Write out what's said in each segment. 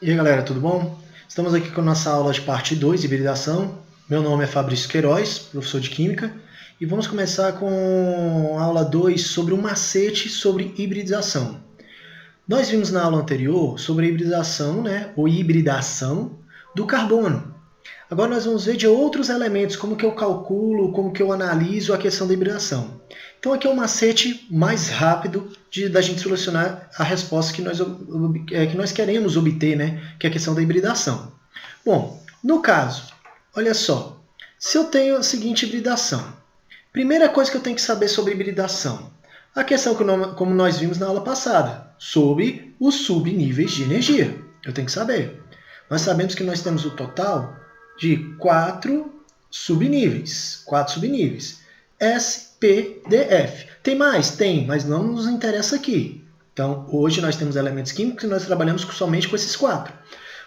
E aí galera, tudo bom? Estamos aqui com a nossa aula de parte 2 de hibridação. Meu nome é Fabrício Queiroz, professor de Química, e vamos começar com a aula 2 sobre um macete sobre hibridação. Nós vimos na aula anterior sobre a hibridação, ou hibridação do carbono. Agora nós vamos ver de outros elementos, como que eu calculo, como que eu analiso a questão da hibridação. Então aqui é um macete mais rápido da gente solucionar a resposta que nós queremos obter, que é a questão da hibridação. Bom, no caso, olha só, se eu tenho a seguinte hibridação, primeira coisa que eu tenho que saber sobre hibridação, a questão como nós vimos na aula passada, sobre os subníveis de energia. Eu tenho que saber. Nós sabemos que nós temos o total de 4 subníveis. S, P, D, F. Tem mais? Tem, mas não nos interessa aqui. Então, hoje nós temos elementos químicos e nós trabalhamos somente com esses 4.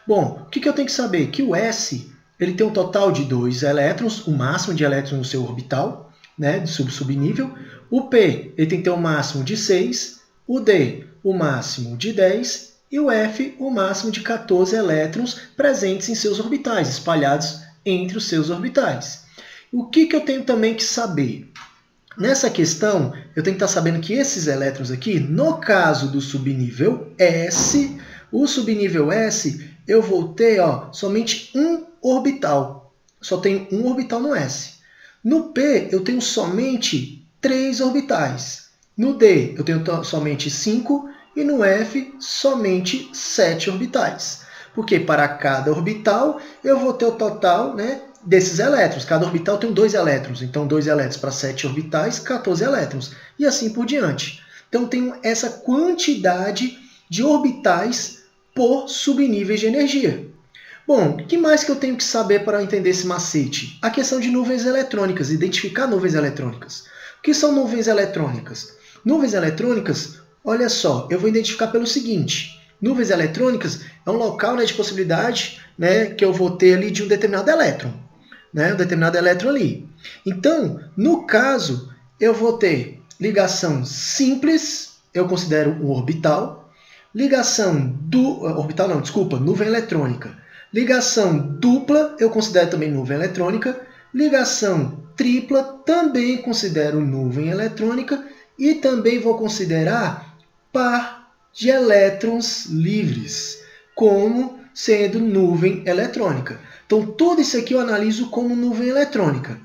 Bom, o que eu tenho que saber? Que o S ele tem um total de 2 elétrons, o máximo de elétrons no seu orbital, do subnível. O P ele tem que ter um máximo de 6, o D o máximo de 10 e o F o máximo de 14 elétrons presentes em seus orbitais, espalhados entre os seus orbitais. O que eu tenho também que saber? Nessa questão, eu tenho que estar sabendo que esses elétrons aqui, no caso do subnível S, o subnível S, eu vou ter somente um orbital. Só tenho um orbital no S. No P, eu tenho somente 3 orbitais. No D, eu tenho somente 5 e no F, somente 7 orbitais. Porque para cada orbital, eu vou ter o total desses elétrons. Cada orbital tem 2 elétrons. Então, 2 elétrons para 7 orbitais, 14 elétrons. E assim por diante. Então, tenho essa quantidade de orbitais por subníveis de energia. Bom, o que mais que eu tenho que saber para entender esse macete? A questão de nuvens eletrônicas, identificar nuvens eletrônicas. O que são nuvens eletrônicas? Nuvens eletrônicas, olha só, eu vou identificar pelo seguinte. Nuvens eletrônicas é um local de possibilidade que eu vou ter ali de um determinado elétron. Um determinado elétron ali. Então, no caso, eu vou ter ligação simples, eu considero um orbital. Nuvem eletrônica. Ligação dupla, eu considero também nuvem eletrônica. Ligação tripla, também considero nuvem eletrônica. E também vou considerar par de elétrons livres, como sendo nuvem eletrônica. Então, tudo isso aqui eu analiso como nuvem eletrônica.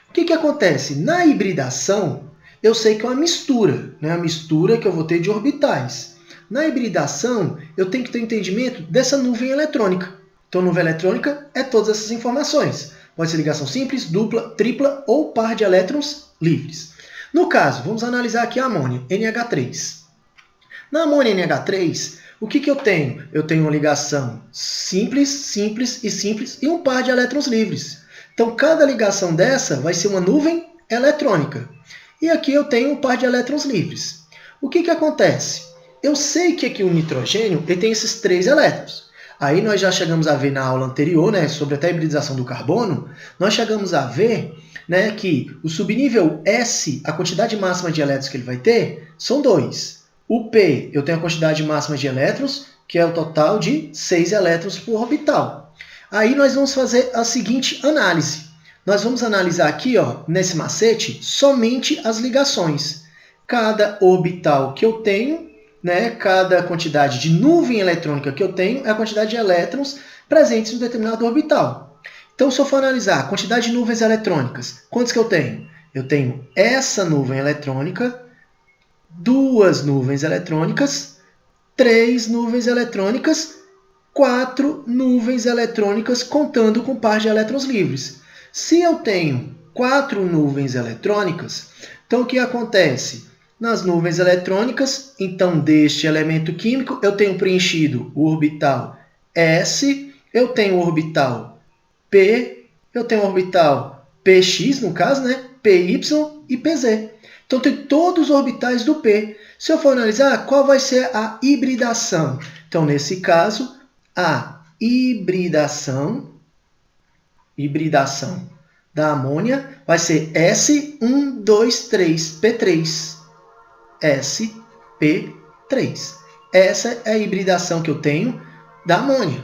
O que acontece? Na hibridação, eu sei que é uma mistura, a mistura que eu vou ter de orbitais. Na hibridação, eu tenho que ter entendimento dessa nuvem eletrônica. Então, nuvem eletrônica é todas essas informações. Pode ser ligação simples, dupla, tripla ou par de elétrons livres. No caso, vamos analisar aqui a amônia, NH3. Na amônia NH3, o que eu tenho? Eu tenho uma ligação simples, simples e simples e um par de elétrons livres. Então, cada ligação dessa vai ser uma nuvem eletrônica. E aqui eu tenho um par de elétrons livres. O que acontece? Eu sei que aqui o nitrogênio ele tem esses 3 elétrons. Aí nós já chegamos a ver na aula anterior, sobre até a hibridação do carbono, nós chegamos a ver que o subnível S, a quantidade máxima de elétrons que ele vai ter, são 2. O P, eu tenho a quantidade máxima de elétrons, que é o total de 6 elétrons por orbital. Aí nós vamos fazer a seguinte análise. Nós vamos analisar aqui, nesse macete, somente as ligações. Cada orbital que eu tenho, cada quantidade de nuvem eletrônica que eu tenho, é a quantidade de elétrons presentes em um determinado orbital. Então, se eu for analisar a quantidade de nuvens eletrônicas, quantas que eu tenho? Eu tenho essa nuvem eletrônica, 2 nuvens eletrônicas, 3 nuvens eletrônicas, 4 nuvens eletrônicas, contando com par de elétrons livres. Se eu tenho 4 nuvens eletrônicas, então o que acontece? Nas nuvens eletrônicas, então deste elemento químico, eu tenho preenchido o orbital S, eu tenho o orbital P, eu tenho o orbital PX, no caso, PY e PZ. Então, tem todos os orbitais do P. Se eu for analisar, qual vai ser a hibridação? Então, nesse caso, a hibridação da amônia vai ser S1,2,3, P3. SP3. Essa é a hibridação que eu tenho da amônia.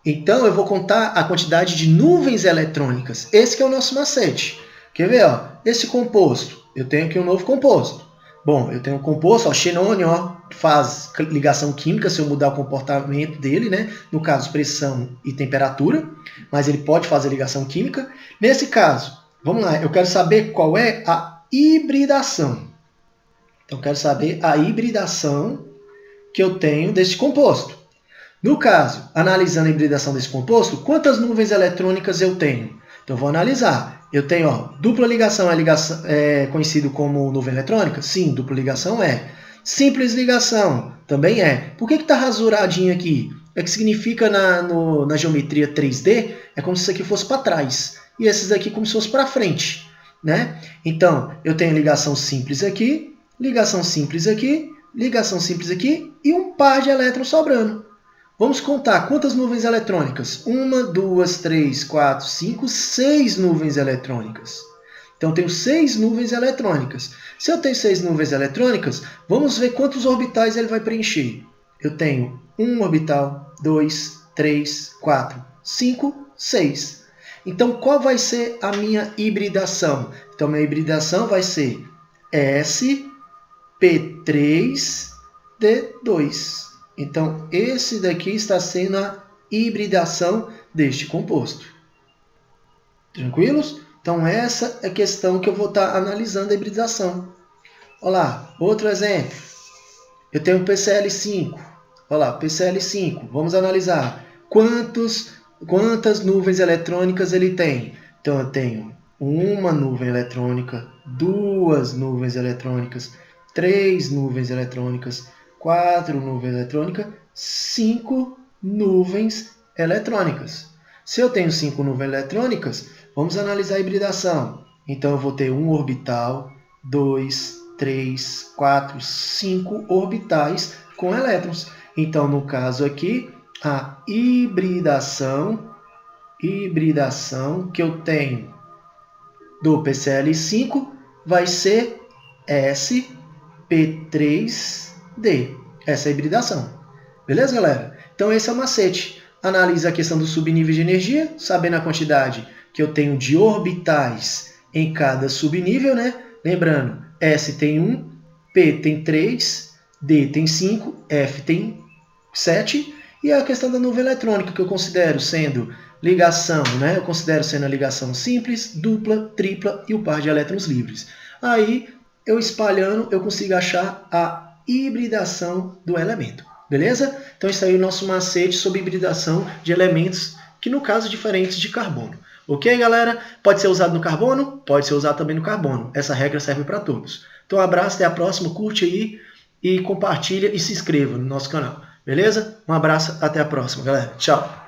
Então, eu vou contar a quantidade de nuvens eletrônicas. Esse que é o nosso macete. Quer ver? Ó, esse composto. Eu tenho aqui um novo composto. Bom, eu tenho um composto, ó, xenônio, ó, faz ligação química se eu mudar o comportamento dele, né? No caso, pressão e temperatura. Mas ele pode fazer ligação química. Nesse caso, vamos lá, eu quero saber qual é a hibridação. Então, eu quero saber a hibridação que eu tenho desse composto. No caso, analisando a hibridação desse composto, quantas nuvens eletrônicas eu tenho? Então, eu vou analisar. Eu tenho, ó, dupla ligação é conhecido como nuvem eletrônica? Sim, dupla ligação é. Simples ligação também é. Por que está rasuradinho aqui? É que significa na geometria 3D, é como se isso aqui fosse para trás. E esses aqui como se fosse para frente, né? Então, eu tenho ligação simples aqui, ligação simples aqui, ligação simples aqui e um par de elétrons sobrando. Vamos contar quantas nuvens eletrônicas? 1, 2, 3, 4, 5, 6 nuvens eletrônicas. Então, eu tenho 6 nuvens eletrônicas. Se eu tenho 6 nuvens eletrônicas, vamos ver quantos orbitais ele vai preencher. Eu tenho 1 orbital, 2, 3, 4, 5, 6. Então, qual vai ser a minha hibridação? Então, minha hibridação vai ser sp3d2. Então, esse daqui está sendo a hibridação deste composto. Tranquilos? Então, essa é a questão que eu vou estar analisando a hibridação. Olha lá, outro exemplo. Eu tenho o PCl5. Olha lá, PCl5. Vamos analisar quantas nuvens eletrônicas ele tem. Então, eu tenho uma nuvem eletrônica, 2 nuvens eletrônicas, 3 nuvens eletrônicas, 4 nuvens eletrônicas, 5 nuvens eletrônicas. Se eu tenho 5 nuvens eletrônicas, vamos analisar a hibridação. Então, eu vou ter um orbital, 2, 3, 4, 5 orbitais com elétrons. Então, no caso aqui, a hibridação que eu tenho do PCl5 vai ser sp3d. Essa é a hibridação. Beleza, galera? Então, esse é o macete. Analisa a questão do subnível de energia, sabendo a quantidade que eu tenho de orbitais em cada subnível, né? Lembrando, S tem 1, P tem 3, D tem 5, F tem 7. E a questão da nuvem eletrônica, que eu considero sendo ligação, né? Eu considero sendo a ligação simples, dupla, tripla e o par de elétrons livres. Aí, eu espalhando, eu consigo achar a hibridação do elemento. Beleza? Então, isso aí é o nosso macete sobre hibridação de elementos, que no caso, diferentes de carbono. Ok, galera? Pode ser usado no carbono? Pode ser usado também no carbono. Essa regra serve para todos. Então, um abraço, até a próxima. Curte aí e compartilha e se inscreva no nosso canal. Beleza? Um abraço, até a próxima, galera. Tchau!